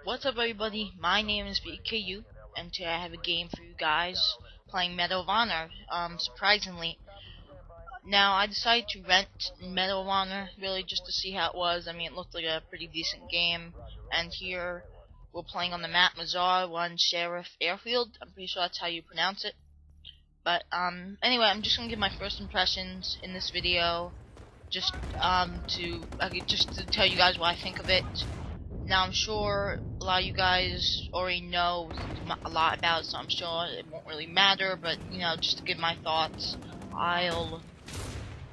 What's up, everybody? My name is BKU, and today I have a game for you guys playing Medal of Honor. Surprisingly, now I decided to rent Medal of Honor really just to see how it was. I mean, it looked like a pretty decent game, and here we're playing on the map Mazar 1 Sheriff Airfield. I'm pretty sure that's how you pronounce it. But anyway, I'm just gonna give my first impressions in this video, just to tell you guys what I think of it. Now, I'm sure a lot of you guys already know a lot about it, so I'm sure it won't really matter, but, just to give my thoughts, I'll,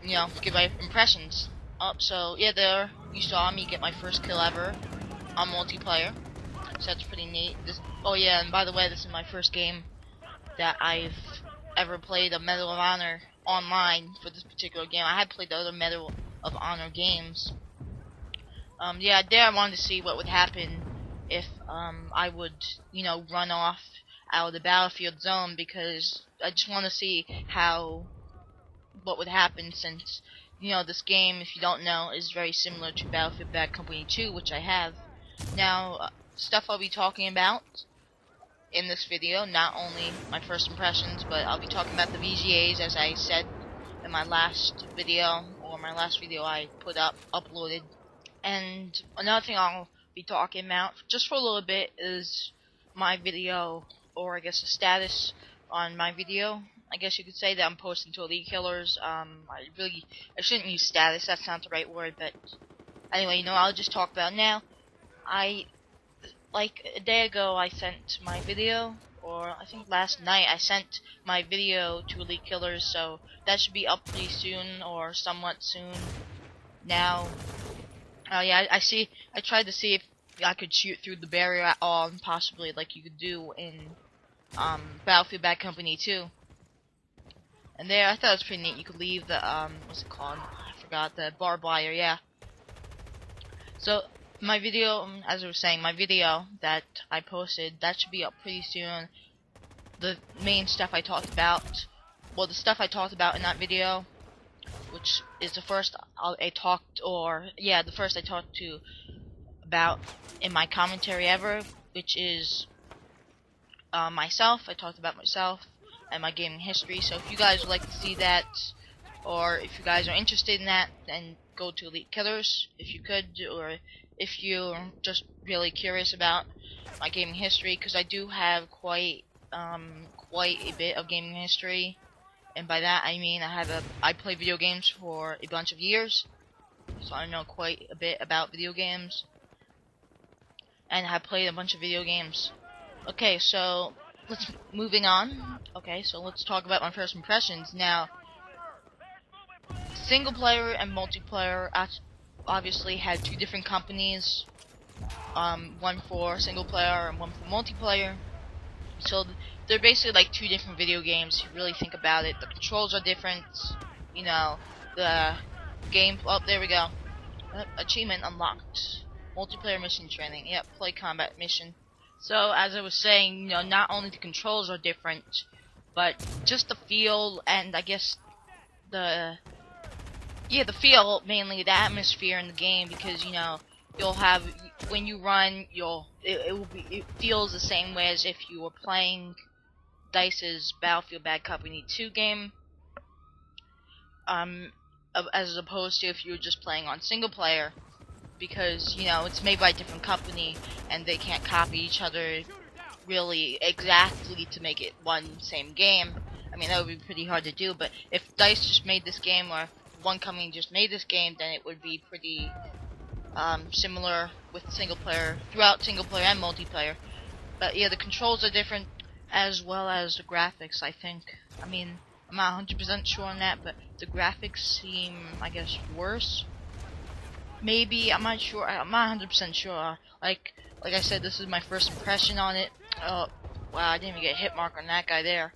give my impressions. So, yeah, there, you saw me get my first kill ever on multiplayer, so that's pretty neat. Oh yeah, and by the way, this is my first game that I've ever played a Medal of Honor online for this particular game. I had played the other Medal of Honor games. Yeah, there I wanted to see what would happen if I would, run off out of the battlefield zone, because I just want to see what would happen, since, this game, if you don't know, is very similar to Battlefield Bad Company 2, which I have. Now, stuff I'll be talking about in this video, not only my first impressions, but I'll be talking about the VGA'S, as I said in my last video, or my last video I uploaded. And another thing I'll be talking about, just for a little bit, is my video, or I guess the status on my video. I guess you could say that I'm posting to Elit3Killers. I shouldn't use status, that's not the right word, but anyway, I'll just talk about it now. Like a day ago, I sent my video, or I think last night, I sent my video to Elit3Killers, so that should be up pretty soon, or somewhat soon. Now, yeah, I tried to see if I could shoot through the barrier at all, possibly like you could do in Battlefield Bad Company 2. And there, I thought it was pretty neat. You could leave the what's it called? I forgot, the barbed wire. Yeah. So my video, as I was saying, my video that I posted, that should be up pretty soon. The main stuff I talked about, well, the stuff I talked about in that video, which is the first I talked to about in my commentary ever, which is myself. I talked about myself and my gaming history. So if you guys would like to see that, or if you guys are interested in that, then go to Elit3Killers if you could, or if you're just really curious about my gaming history, because I do have quite a bit of gaming history. And by that I mean I play video games for a bunch of years, so I know quite a bit about video games, and I have played a bunch of video games. Okay, so moving on. Okay, so let's talk about my first impressions. Now, single player and multiplayer obviously had two different companies, one for single player and one for multiplayer. So they're basically like two different video games, if you really think about it. The controls are different, the game. Oh, there we go. Achievement unlocked. Multiplayer mission training. Yep, play combat mission. So as I was saying, not only the controls are different, but just the feel, and I guess the feel, mainly the atmosphere in the game, because you'll have, when you run, it feels the same way as if you were playing DICE's Battlefield Bad Company 2 game, as opposed to if you were just playing on single player, because it's made by a different company and they can't copy each other really exactly to make it one same game. I mean, that would be pretty hard to do, but if DICE just made this game, or one company just made this game, then it would be pretty similar with single player, throughout single player and multiplayer. But yeah, the controls are different, as well as the graphics, I think. I mean, I'm not 100% sure on that, but the graphics seem, I guess, worse. Maybe, I'm not sure. I'm not 100% sure. Like I said, this is my first impression on it. Oh, wow, I didn't even get a hit mark on that guy there.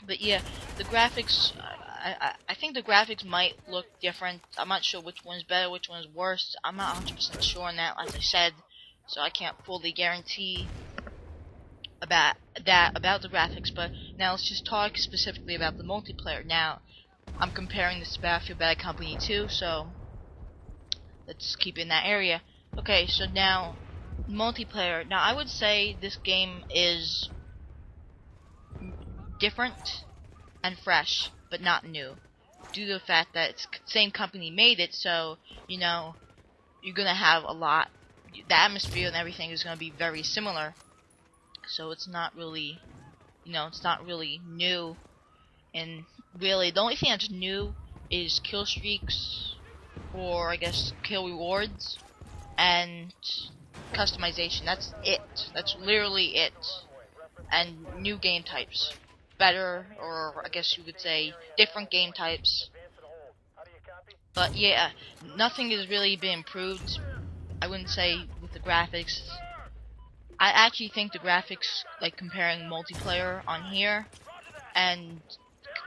But yeah, the graphics, I think the graphics might look different. I'm not sure which one's better, which one's worse. I'm not 100% sure on that, as I said, so I can't fully guarantee about the graphics. But now let's just talk specifically about the multiplayer. Now, I'm comparing this to Battlefield Bad Company 2, so let's keep in that area. Okay, so now multiplayer. Now, I would say this game is different and fresh, but not new, due to the fact that it's the same company made it. So you know you're gonna have a lot. The atmosphere and everything is gonna be very similar. So it's not really, it's not really new. And really, the only thing that's new is kill streaks, or I guess kill rewards, and customization. That's it. That's literally it. And new game types. Better, or I guess you could say different game types. But yeah, nothing has really been improved. I wouldn't say with the graphics. I actually think the graphics, like comparing multiplayer on here and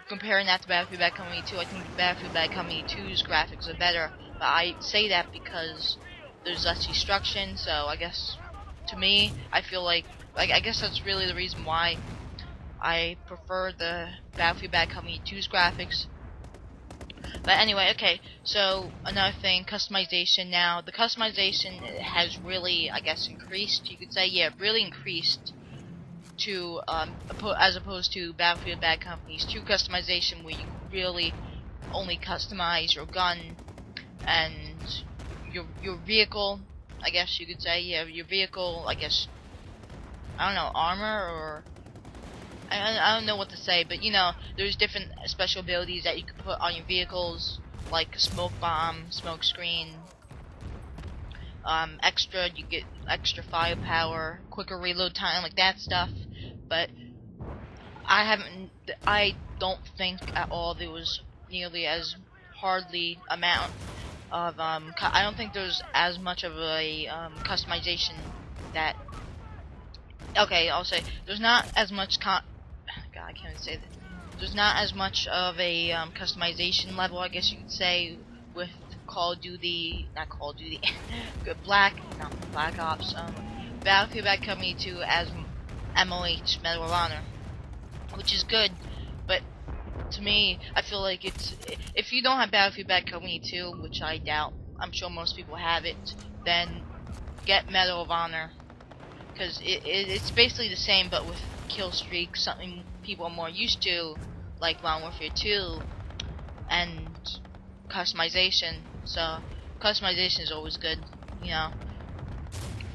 comparing that to Battlefield Bad Company 2, I think Battlefield Bad Company 2's graphics are better. But I say that because there's less destruction, so I guess to me, I feel like I guess that's really the reason why I prefer the Battlefield Bad Company 2's graphics. But anyway, okay, so another thing, customization. Now, the customization has really, I guess, increased. You could say, yeah, really increased to, as opposed to Battlefield Bad Company's 2 customization, where you really only customize your gun and your vehicle. I guess you could say, yeah, your vehicle. I guess, I don't know, armor, or I don't know what to say, but there's different special abilities that you can put on your vehicles, like smoke bomb, smoke screen, extra, you get extra firepower, quicker reload time, like that stuff. But I don't think at all there was nearly as hardly amount of I don't think there's as much of a customization that. Okay, I'll say there's not as much God, I can't even say that. There's not as much of a customization level, I guess you could say, with Call of Duty, not Call of Duty, Black Ops, Battlefield Bad Company 2 as MoH, Medal of Honor, which is good, but to me, I feel like if you don't have Battlefield Bad Company 2, which I doubt, I'm sure most people have it, then get Medal of Honor, because it's basically the same, but with kill streaks, something people are more used to, like Modern Warfare 2, and customization. So customization is always good,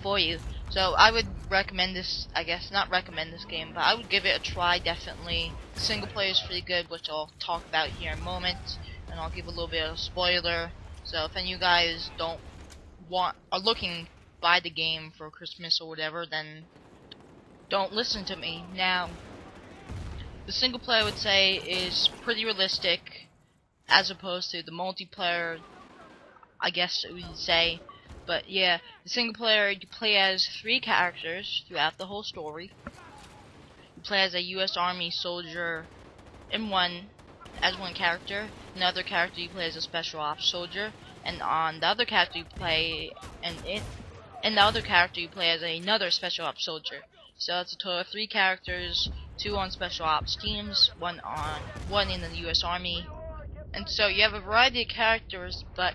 for you. So I would recommend this, I guess, not recommend this game, but I would give it a try, definitely. The single player is pretty good, which I'll talk about here in a moment, and I'll give a little bit of a spoiler. So if any of you guys are looking buy the game for Christmas or whatever, then don't listen to me. Now, the single player I would say is pretty realistic, as opposed to the multiplayer, I guess we would say. But yeah, the single player, you play as 3 characters throughout the whole story. You play as a U.S. Army soldier as one character. Another character you play as a Special Ops soldier, and on the other character you play, and the other character you play as another Special Ops soldier. So that's a total of 3 characters, 2 on Special Ops teams, 1 in the U.S. Army. And so you have a variety of characters, but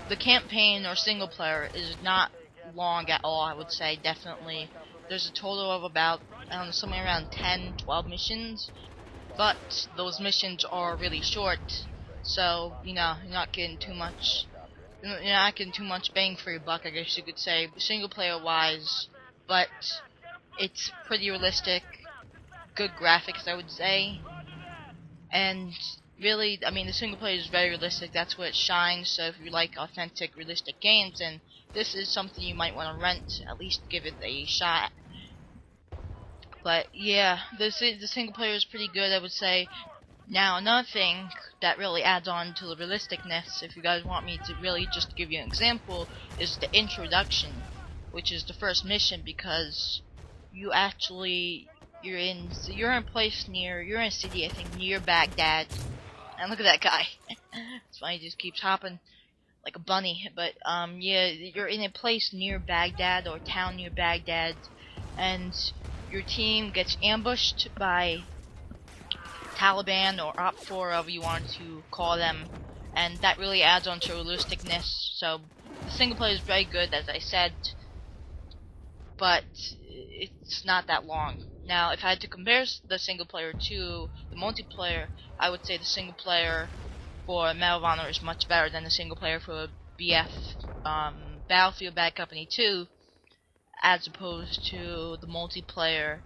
the campaign or single player is not long at all, I would say, definitely. There's a total of about, I don't know, somewhere around 10, 12 missions, but those missions are really short, so, you're not getting too much bang for your buck, I guess you could say, single player wise, but it's pretty realistic, good graphics, I would say, and really, I mean, the single player is very realistic, that's where it shines. So if you like authentic, realistic games, then this is something you might want to rent, at least give it a shot. But yeah, the single player is pretty good, I would say. Now, another thing that really adds on to the realisticness, if you guys want me to really just give you an example, is the introduction, which is the first mission, because you're in a city, I think, near Baghdad. And look at that guy. It's funny, he just keeps hopping like a bunny. But yeah, you're in a place near Baghdad, or town near Baghdad, and your team gets ambushed by Taliban or Op 4, however you want to call them, and that really adds on to realisticness. So the single player is very good, as I said. but it's not that long. Now, if I had to compare the single player to the multiplayer, I would say the single player for Medal of Honor is much better than the single player for BF Battlefield Bad Company 2, as opposed to the multiplayer.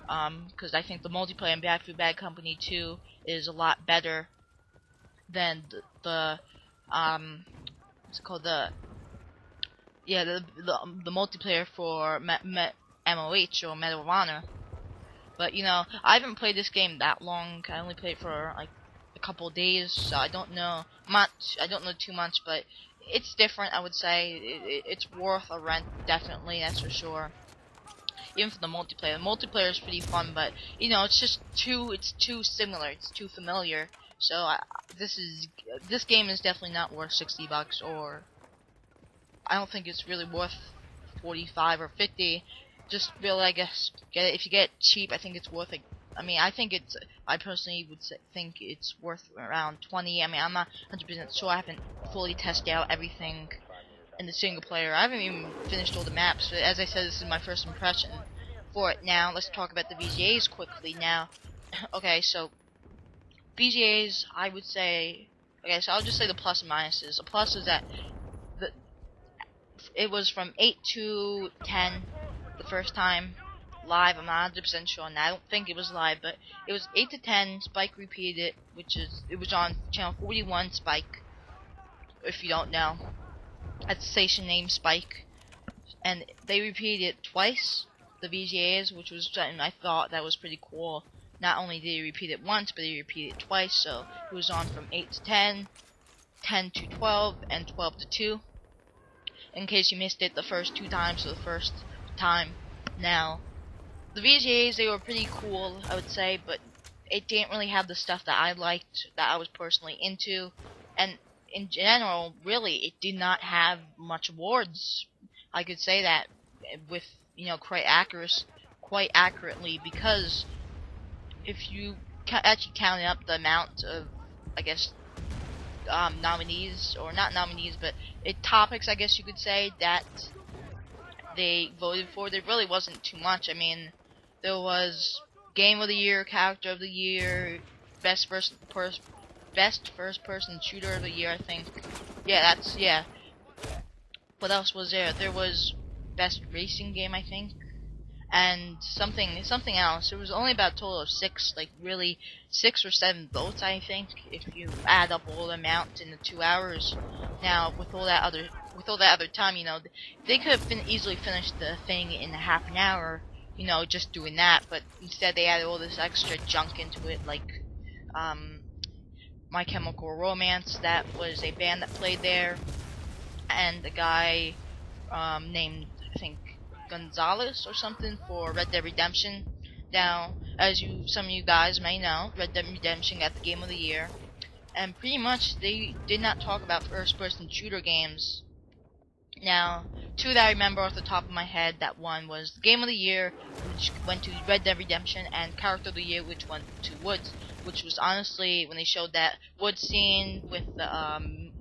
Because I think the multiplayer in Battlefield Bad Company 2 is a lot better than the what's it called, the multiplayer for MoH or Medal of Honor. But you know, I haven't played this game that long. I only played for like a couple days, so I don't know much. I don't know too much, but it's different. I would say it's worth a rent, definitely. That's for sure. Even for the multiplayer. The multiplayer is pretty fun, but you know, it's just too similar. It's too familiar. So this game is definitely not worth $60, or I don't think it's really worth 45 or 50. Just really, I guess, get it. If you get it cheap, I think it's worth it. I mean, I personally would think it's worth around 20. I mean, I'm not 100% sure. I haven't fully tested out everything in the single player. I haven't even finished all the maps. But as I said, this is my first impression for it. Now, let's talk about the VGAs quickly. Now, okay, so VGAs, I would say. Okay, so I'll just say the plus and minuses. A plus is that it was from 8 to 10 the first time live. I'm not 100% sure on that. I don't think it was live, but it was 8 to 10. Spike repeated it, it was on channel 41 Spike, if you don't know. That's the station name, Spike. And they repeated it twice, the VGAs, which was something I thought that was pretty cool. Not only did he repeat it once, but he repeated it twice, so it was on from 8 to 10, 10 to 12, and 12 to 2. In case you missed it the first two times or the first time. Now, the VGAs, they were pretty cool, I would say, but it didn't really have the stuff that I liked, that I was personally into, and in general, really, it did not have much awards. I could say that with, you know, quite accurately, because if you actually counted up the amount of, I guess, nominees, or not nominees, but topics, I guess you could say, that they voted for, there really wasn't too much. I mean, there was Game of the Year, Character of the Year, Best First Person Shooter of the Year, I think. Yeah. What else was there? There was Best Racing Game, I think, and something else. It was only about a total of 6, like really 6 or 7 votes, I think, if you add up all the amounts in the 2 hours. Now, with all that other time, you know, they could have easily finished the thing in a half an hour, you know, just doing that. But instead, they added all this extra junk into it, like My Chemical Romance. That was a band that played there, and a guy named, I think, Gonzalez or something, for Red Dead Redemption. Now, as some of you guys may know, Red Dead Redemption got the Game of the Year, and pretty much they did not talk about first-person shooter games. Now, two that I remember off the top of my head that won was the Game of the Year, which went to Red Dead Redemption, and Character of the Year, which went to Woods, which was honestly, when they showed that Woods scene with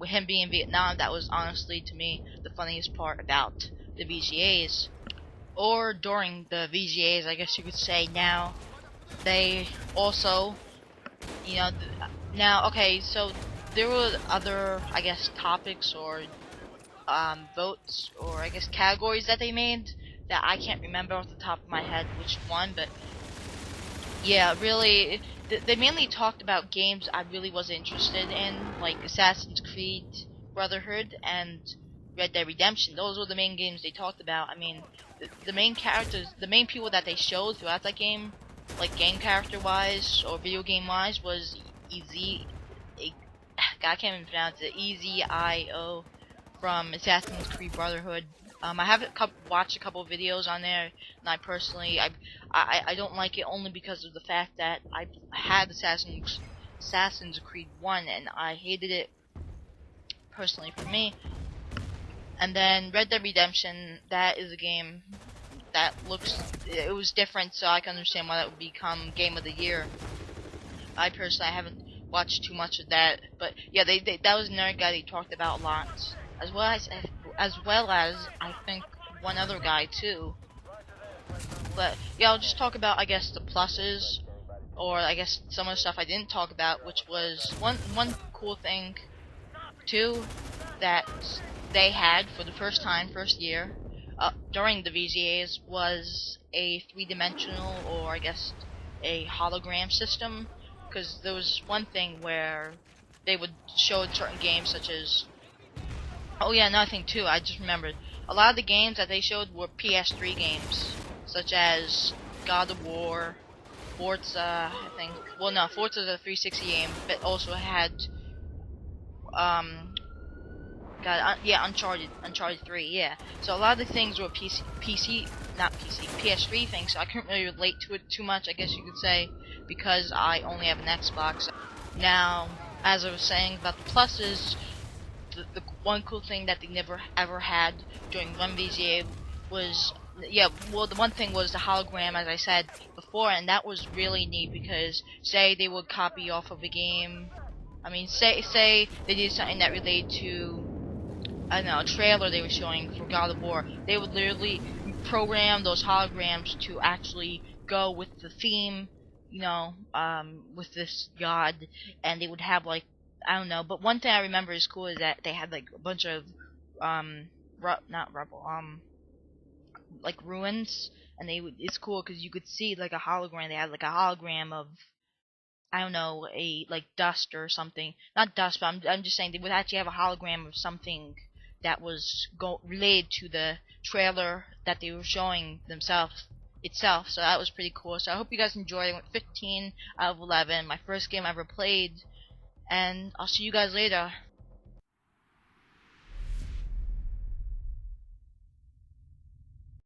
him being in Vietnam, that was honestly, to me, the funniest part about the VGAs. Or during the VGAs, I guess you could say. Now, they also, you know, okay, so there were other, I guess, topics or votes, or I guess categories that they made that I can't remember off the top of my head which one, but yeah, really, they mainly talked about games I really wasn't interested in, like Assassin's Creed Brotherhood and Red Dead Redemption. Those were the main games they talked about. I mean, the main characters, the main people that they showed throughout that game, like game character wise or video game wise, was I can't even pronounce it, EZIO from Assassin's Creed Brotherhood. I have watched a couple of videos on there, and I personally, I don't like it only because of the fact that I had Assassin's Creed 1 and I hated it, personally for me. And then Red Dead Redemption, that is a game that it was different, so I can understand why that would become Game of the Year. I personally haven't watched too much of that, but yeah, that was another guy they talked about a lot, as well as I think one other guy too. But yeah, I'll just talk about, I guess, the pluses, or I guess some of the stuff I didn't talk about, which was one cool thing too that they had for the first time, first year, during the VGAs, was a three-dimensional, or I guess a hologram system. Because there was one thing where they would show certain games, such as, oh yeah, another thing too, I just remembered. A lot of the games that they showed were PS3 games, such as God of War, Forza, I think. Well, no, Forza is a 360 game, but also had um yeah, Uncharted 3, yeah. So a lot of the things were not PC, PS3 things, so I couldn't really relate to it too much, I guess you could say, because I only have an Xbox. Now, as I was saying about the pluses, the one cool thing that they never ever had during one VGA was, yeah, well, the one thing was the hologram, as I said before, and that was really neat because, say they would copy off of a game. I mean, say they did something that related to, I don't know, a trailer they were showing for God of War. They would literally program those holograms to actually go with the theme, with this god, and they would have, like, I don't know. But one thing I remember is cool is that they had like a bunch of, not rubble, like ruins, and it's cool because you could see like a hologram. They had like a hologram of, I don't know, a like dust or something. Not dust, but I'm just saying they would actually have a hologram of something that was related to the trailer that they were showing themselves itself. So that was pretty cool. So I hope you guys enjoyed. I went 15 out of 11. My first game I ever played, and I'll see you guys later.